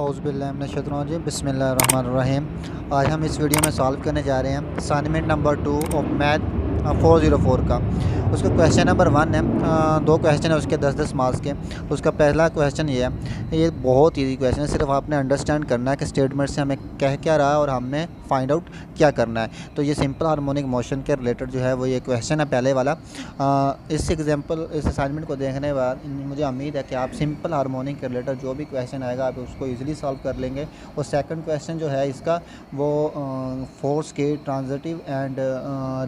औज़ुबिल्लाहि बिस्मिल्लाहिर्रहमानिर्रहीम। आज हम इस वीडियो में सॉल्व करने जा रहे हैं असाइनमेंट नंबर 2 ऑफ मैथ 404 का। उसका क्वेश्चन नंबर 1 है। दो क्वेश्चन है उसके 10-10 मार्क्स के। उसका पहला क्वेश्चन ये है, ये बहुत ईजी क्वेश्चन है, सिर्फ आपने अंडरस्टैंड करना है कि स्टेटमेंट से हमें कह क्या रहा है और हमने फाइंड आउट क्या करना है। तो ये सिंपल हार्मोनिक मोशन के रिलेटेड जो है वो ये क्वेश्चन है पहले वाला। इस इस असाइनमेंट को देखने के बाद मुझे उम्मीद है कि आप सिंपल हार्मोनिक के रिलेटेड जो भी क्वेश्चन आएगा आप उसको ईजिली सॉल्व कर लेंगे। और सेकंड क्वेश्चन जो है इसका वो फोर्स के ट्रांजिटिव एंड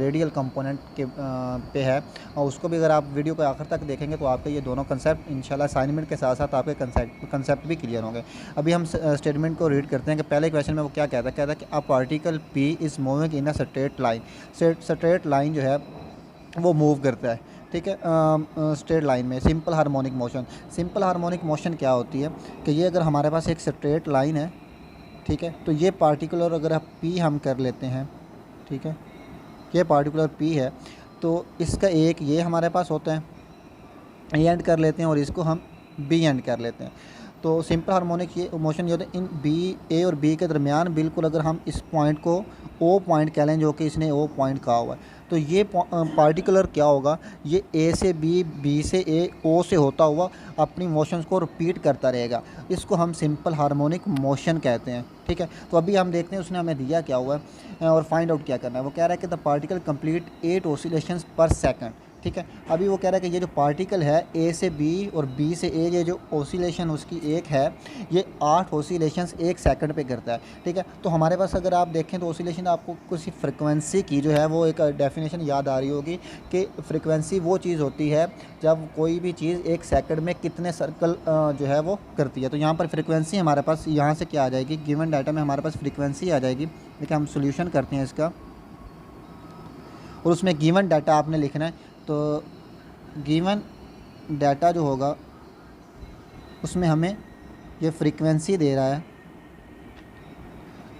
रेडियल कंपोनेंट के पे है, और उसको भी अगर आप वीडियो को आखिर तक देखेंगे तो आपके ये दोनों कंसेप्ट इंशाल्लाह असाइनमेंट के साथ साथ आपके कंसेप्ट भी क्लियर होंगे। अभी हम स्टेटमेंट को रीड करते हैं कि पहले क्वेश्चन में वो क्या कहता है कि a particle P is moving in a straight line. Straight line जो है वो मूव करता है, ठीक है, स्ट्रेट लाइन में। सिंपल हार्मोनिक मोशन क्या होती है कि ये अगर हमारे पास एक स्ट्रेट लाइन है, ठीक है, तो ये पार्टिकुलर अगर आप पी हम कर लेते हैं, ठीक है, ये पार्टिकुलर पी है तो इसका एक ये हमारे पास होता है, ए एंड कर लेते हैं और इसको हम बी एंड कर लेते हैं। तो सिंपल हार्मोनिक ये मोशन ये होता है इन बी ए और बी के दरमियान, बिल्कुल अगर हम इस पॉइंट को ओ पॉइंट कह लें जो कि इसने ओ पॉइंट कहा हुआ है, तो ये पार्टिकुलर क्या होगा, ये ए से बी, बी से ए, ओ से होता हुआ अपनी मोशंस को रिपीट करता रहेगा। इसको हम सिंपल हार्मोनिक मोशन कहते हैं, ठीक है। तो अभी हम देखते हैं उसने हमें दिया क्या हुआ है और फाइंड आउट क्या करना है। वो कह रहा है कि द पार्टिकल कंप्लीट 8 ऑसिलेशंस पर सेकंड, ठीक है। अभी वो कह रहा है कि ये जो पार्टिकल है ए से बी और बी से ए, ये जो ऑसिलेशन उसकी एक है, ये 8 ऑसिलेशंस एक सेकंड पे करता है, ठीक है। तो हमारे पास अगर आप देखें तो ऑसिलेशन, आपको किसी फ्रिक्वेंसी की जो है वो एक डेफिनेशन याद आ रही होगी कि फ्रिक्वेंसी वो चीज़ होती है जब कोई भी चीज़ एक सेकंड में कितने सर्कल जो है वो करती है। तो यहाँ पर फ्रिक्वेंसी हमारे पास यहाँ से क्या आ जाएगी, गिवन डाटा में हमारे पास फ्रिक्वेंसी आ जाएगी। देखिए हम सोल्यूशन करते हैं इसका और उसमें गिवन डाटा आपने लिखना है। तो गिवन डाटा जो होगा उसमें हमें ये फ्रीक्वेंसी दे रहा है,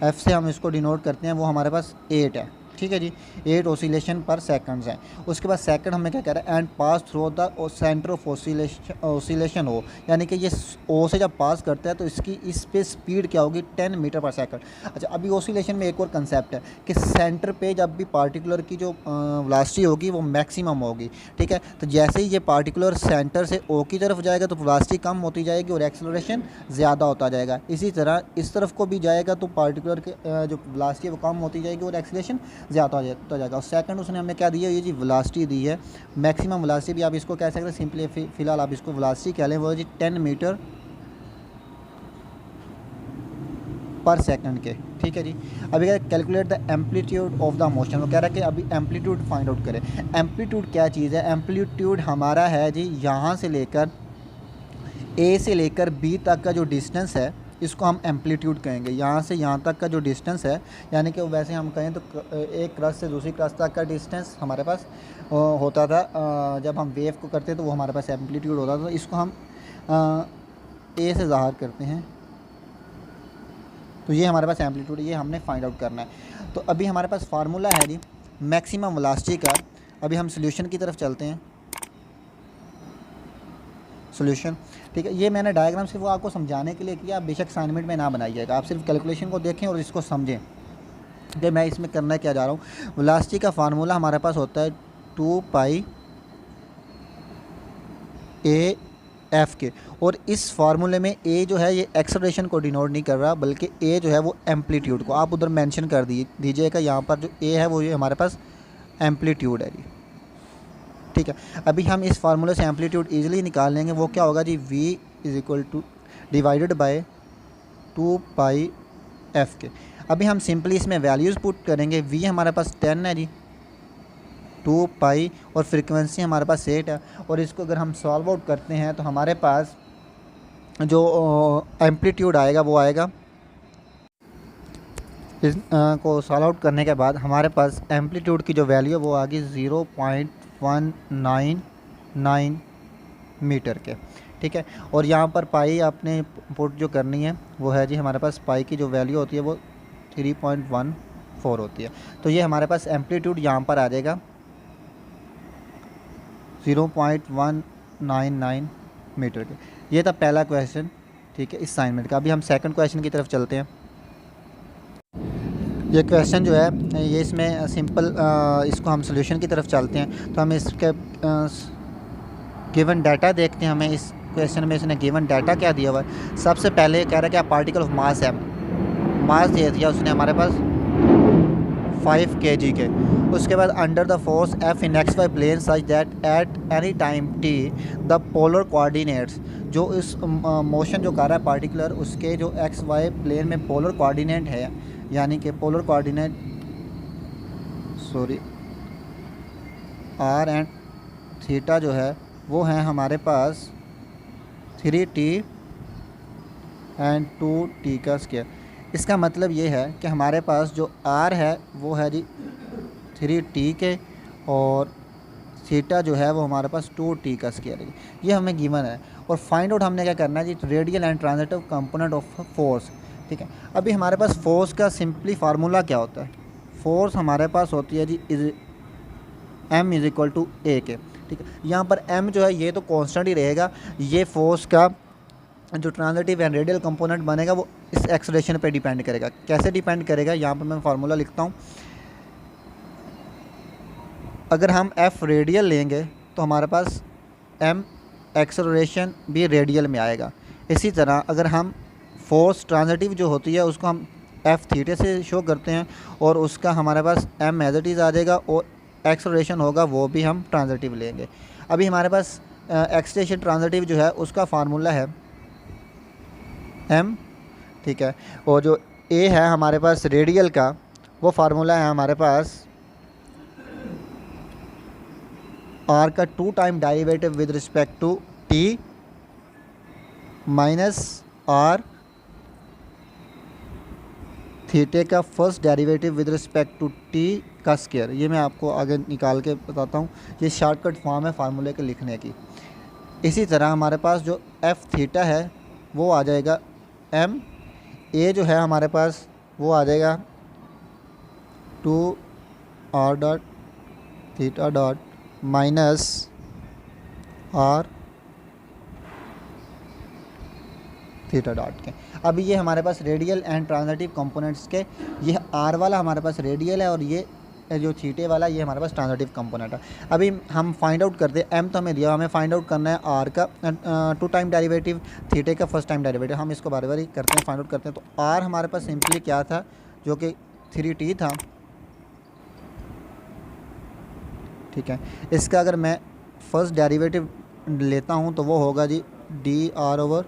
एफ से हम इसको डिनोट करते हैं, वो हमारे पास 8 है, ठीक है जी। 8 ऑसिलेशन पर सेकंड्स हैं। उसके बाद सेकंड हमें क्या कह रहा है, and pass through the centre of oscillation हो, यानी कि ये ओ से जब पास करता है तो इसकी इस पे स्पीड क्या होगी, 10 मीटर पर सेकंड। अच्छा, अभी ऑसिलेशन में एक और कंसेप्ट है कि सेंटर पे जब भी पार्टिकुलर की जो वेलोसिटी होगी वो मैक्सिमम होगी, ठीक है। तो जैसे ही ये पार्टिकुलर सेंटर से ओ की तरफ जाएगा तो वेलोसिटी कम होती जाएगी और एक्सेलरेशन ज़्यादा होता जाएगा। इसी तरह इस तरफ को भी जाएगा तो पार्टिकुलर के जो वेलोसिटी है वो कम होती जाएगी और एक्सेलरेशन ज़्यादा हो जाएगा। और सेकंड उसने हमें क्या दिया, ये जी वेलोसिटी दी है, मैक्सिमम वेलोसिटी भी आप इसको कह सकते हैं, सिंपली फ़िलहाल आप इसको वेलोसिटी कह लें, वो जी 10 मीटर पर सेकंड के, ठीक है जी। अभी क्या calculate the amplitude of the motion, वो कह रहा है कि अभी एम्पलीट्यूड फाइंड आउट करें। एम्पलीट्यूड क्या चीज़ है, एम्पलीट्यूड हमारा है जी यहाँ से लेकर ए से लेकर बी तक का जो डिस्टेंस है इसको हम एम्पलीट्यूड कहेंगे। यहाँ से यहाँ तक का जो डिस्टेंस है, यानी कि वैसे हम कहें तो एक क्रस्ट से दूसरी क्रस्ट तक का डिस्टेंस हमारे पास होता था, जब हम वेव को करते तो वो हमारे पास एम्पलीट्यूड होता था। तो इसको हम ए से ज़ाहिर करते हैं, तो ये हमारे पास एम्पलीट्यूड, ये हमने फाइंड आउट करना है। तो अभी हमारे पास फार्मूला है जी मैक्सिमम वेलोसिटी का। अभी हम सोल्यूशन की तरफ चलते हैं, सोल्यूशन, ठीक है। ये मैंने डायग्राम सिर्फ वो आपको समझाने के लिए किया, आप बेशक असाइनमेंट में ना बनाइएगा, आप सिर्फ कैलकुलेशन को देखें और इसको समझें कि मैं इसमें करना क्या जा रहा हूँ। वेलोसिटी का फार्मूला हमारे पास होता है 2 पाई ए एफ के, और इस फार्मूले में ए जो है ये एक्सेलरेशन को डिनोट नहीं कर रहा, बल्कि ए जो है वो एम्पलीट्यूड को आप उधर मेंशन कर दीजिएगा। यहाँ पर जो ए है वो ये हमारे पास एम्पलीट्यूड है जी, ठीक है। अभी हम इस फार्मूले से एम्पलीट्यूड ईजिली निकाल लेंगे। वो क्या होगा जी, v is equal two divided by 2 pi F के। अभी हम सिंपली इसमें वैल्यूज़ पुट करेंगे। v हमारे पास 10 है जी, 2 पाई, और फ्रीक्वेंसी हमारे पास 8 है। और इसको अगर हम सॉल्व आउट करते हैं तो हमारे पास जो एम्पलीट्यूड आएगा वो आएगा, इस को सॉल्व आउट करने के बाद हमारे पास एम्पलीट्यूड की जो वैल्यू है वो आ गई 0.199 मीटर के, ठीक है। और यहाँ पर पाई आपने पुट जो करनी है वो है जी, हमारे पास पाई की जो वैल्यू होती है वो 3.14 होती है। तो ये हमारे पास एम्पलीट्यूड यहाँ पर आ जाएगा 0.199 मीटर के। ये था पहला क्वेश्चन, ठीक है, इस असाइनमेंट का। अभी हम सेकंड क्वेश्चन की तरफ चलते हैं। ये क्वेश्चन जो है ये इसमें सिंपल, इसको हम सोल्यूशन की तरफ चलते हैं। तो हम इसके गिवन डाटा देखते हैं। हमें इस क्वेश्चन में इसने गिवन डाटा क्या दिया हुआ है। सबसे पहले कह रहा है कि आप पार्टिकल ऑफ मास है, मास दे दिया उसने हमारे पास 5 kg के। उसके बाद under the force F in x y plane such that at any time t the polar coordinates, जो इस मोशन जो कर रहा है पार्टिकुलर, उसके जो एक्स वाई प्लेन में पोलर कोऑर्डिनेट है, यानी कि polar coordinate r and theta जो है वो है हमारे पास 3t एंड 2t का स्क्वायर। इसका मतलब ये है कि हमारे पास जो r है वो है जी 3t के, और थीटा जो है वो हमारे पास 2t का स्क्वायर है। ये हमें गिवन है। और फाइंड आउट हमने क्या करना है जी, radial and transitive component of force. ठीक है, अभी हमारे पास फोर्स का सिंपली फार्मूला क्या होता है। फोर्स हमारे पास होती है जी m is equal to a के। ठीक है, यहाँ पर m जो है ये तो कांस्टेंट ही रहेगा। ये फोर्स का जो ट्रांजिटिव एंड रेडियल कंपोनेंट बनेगा वो इस एक्सेलरेशन पे डिपेंड करेगा। कैसे डिपेंड करेगा, यहाँ पर मैं फार्मूला लिखता हूँ। अगर हम f रेडियल लेंगे तो हमारे पास m एक्सेलरेशन भी रेडियल में आएगा। इसी तरह अगर हम फोर्स ट्रांजिटिव जो होती है उसको हम f थीटे से शो करते हैं, और उसका हमारे पास m एज इट इज़ आ जाएगा, और एक्सेलरेशन होगा वो भी हम ट्रांजिटिव लेंगे। अभी हमारे पास एक्सेलरेशन ट्रांजिटिव जो है उसका फार्मूला है m। ठीक है, और जो a है हमारे पास रेडियल का, वो फार्मूला है हमारे पास r का 2 time derivative with respect to t minus r theta का first derivative with respect to t का स्क्वायर। ये मैं आपको आगे निकाल के बताता हूँ। ये शॉर्टकट फॉर्म है फार्मूले के लिखने की। इसी तरह हमारे पास जो f थीटा है वो आ जाएगा m, a जो है हमारे पास वो आ जाएगा 2r dot theta dot minus r theta dot के। अभी ये हमारे पास रेडियल एंड ट्रांजिटिव कंपोनेंट्स के, ये r वाला हमारे पास रेडियल है, और ये जो थीटे वाला ये हमारे पास ट्रांजिटिव कंपोनेंट है। अभी हम फाइंड आउट करते हैं, m तो हमें दिया, हमें फाइंड आउट करना है r का 2 टाइम डेरिवेटिव, थीटे का फर्स्ट टाइम डेरिवेटिव। हम इसको बार बार ही करते हैं, फाइंड आउट करते हैं। तो r हमारे पास सिंपली क्या था, जो कि 3t था। ठीक है, इसका अगर मैं फर्स्ट डेरिवेटिव लेता हूँ तो वो होगा जी dr ओवर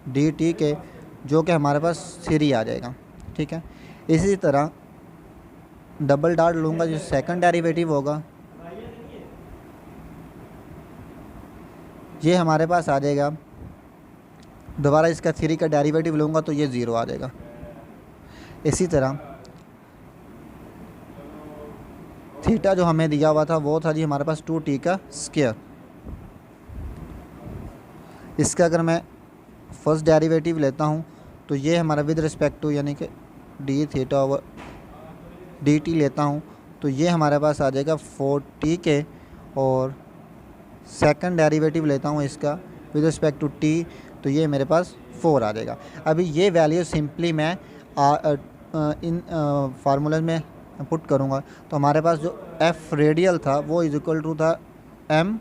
dt के, जो कि हमारे पास 3 आ जाएगा। ठीक है, इसी तरह डबल डॉट लूँगा, जो सेकंड डेरिवेटिव होगा ये हमारे पास आ जाएगा। दोबारा इसका 3 का डेरिवेटिव लूँगा तो ये 0 आ जाएगा। इसी तरह थीटा जो हमें दिया हुआ था वो था जी हमारे पास 2t का स्क्वायर। इसका अगर मैं फर्स्ट डेरिवेटिव लेता हूँ तो ये हमारा विद रिस्पेक्ट टू यानी कि D theta over D T लेता हूँ तो ये हमारे पास आ जाएगा 4t के, और सेकंड डेरिवेटिव लेता हूँ इसका विद रिस्पेक्ट टू t तो ये मेरे पास 4 आ जाएगा। अभी ये वैल्यू सिंपली मैं इन फार्मूले में पुट करूँगा तो हमारे पास जो f रेडियल था वो इज इक्वल टू था m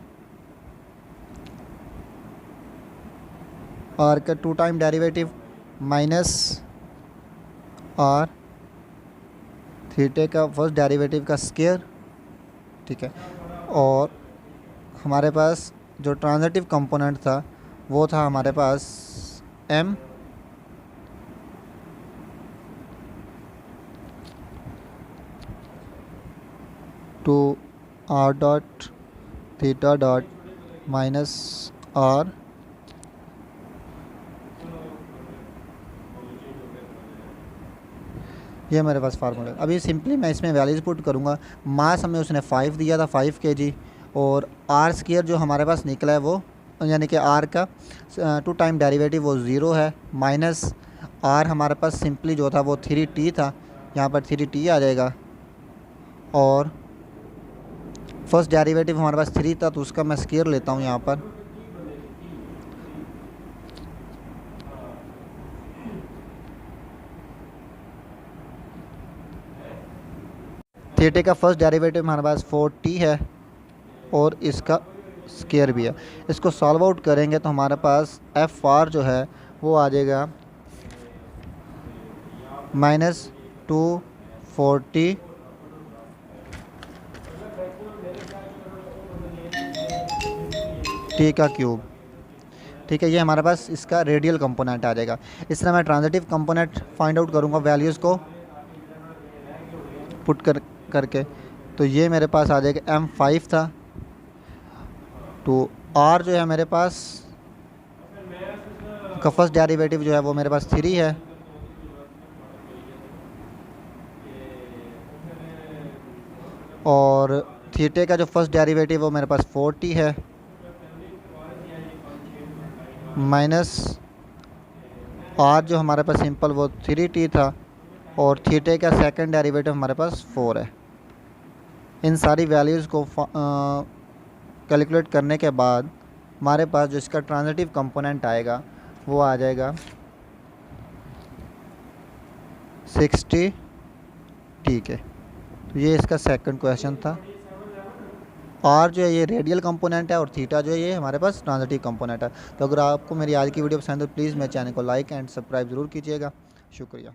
r का 2 time derivative minus r theta का फर्स्ट डेरिवेटिव का स्क्वायर। ठीक है, और हमारे पास जो ट्रांजिटिव कंपोनेंट था वो था हमारे पास m two r dot theta dot minus r ये मेरे पास फार्मूला है। अभी सिंपली मैं इसमें वैल्यूज पुट करूँगा। मास हमें उसने 5 दिया था 5 kg, और r स्क्वायर जो हमारे पास निकला है वो यानी कि r का 2 टाइम डेरिवेटिव वो 0 है, माइनस r हमारे पास सिंपली जो था वो 3t था, यहाँ पर 3t आ जाएगा, और फर्स्ट डेरिवेटिव हमारे पास 3 था तो उसका मैं स्क्वायर लेता हूँ यहाँ पर, थीटा का फर्स्ट डेरिवेटिव हमारे पास 4t है और इसका स्केयर भी है। इसको सॉल्व आउट करेंगे तो हमारे पास एफ आर जो है वो आ जाएगा -240 टी का क्यूब। ठीक है, ये हमारे पास इसका रेडियल कंपोनेंट आ जाएगा। इस तरह मैं ट्रांजिटिव कंपोनेंट फाइंड आउट करूँगा वैल्यूज़ को पुट करके। तो ये मेरे पास आ जाएगा m5 था, तो r जो है मेरे पास का फर्स्ट डेरिवेटिव जो है वो मेरे पास 3 है, और थीटा का जो फर्स्ट डेरिवेटिव वो मेरे पास 4t है, माइनस r जो हमारे पास सिंपल वो 3t था, और थीटा का सेकंड डेरिवेटिव हमारे पास 4 है। इन सारी वैल्यूज़ को कैलकुलेट करने के बाद हमारे पास जो इसका ट्रांजिटिव कंपोनेंट आएगा वो आ जाएगा 60 ठीक है। तो ये इसका सेकंड क्वेश्चन था। आर जो है ये रेडियल कंपोनेंट है और थीटा जो है ये हमारे पास ट्रांजिटिव कंपोनेंट है। तो अगर आपको मेरी आज की वीडियो पसंद है तो प्लीज़ मेरे चैनल को लाइक एंड सब्सक्राइब ज़रूर कीजिएगा। शुक्रिया।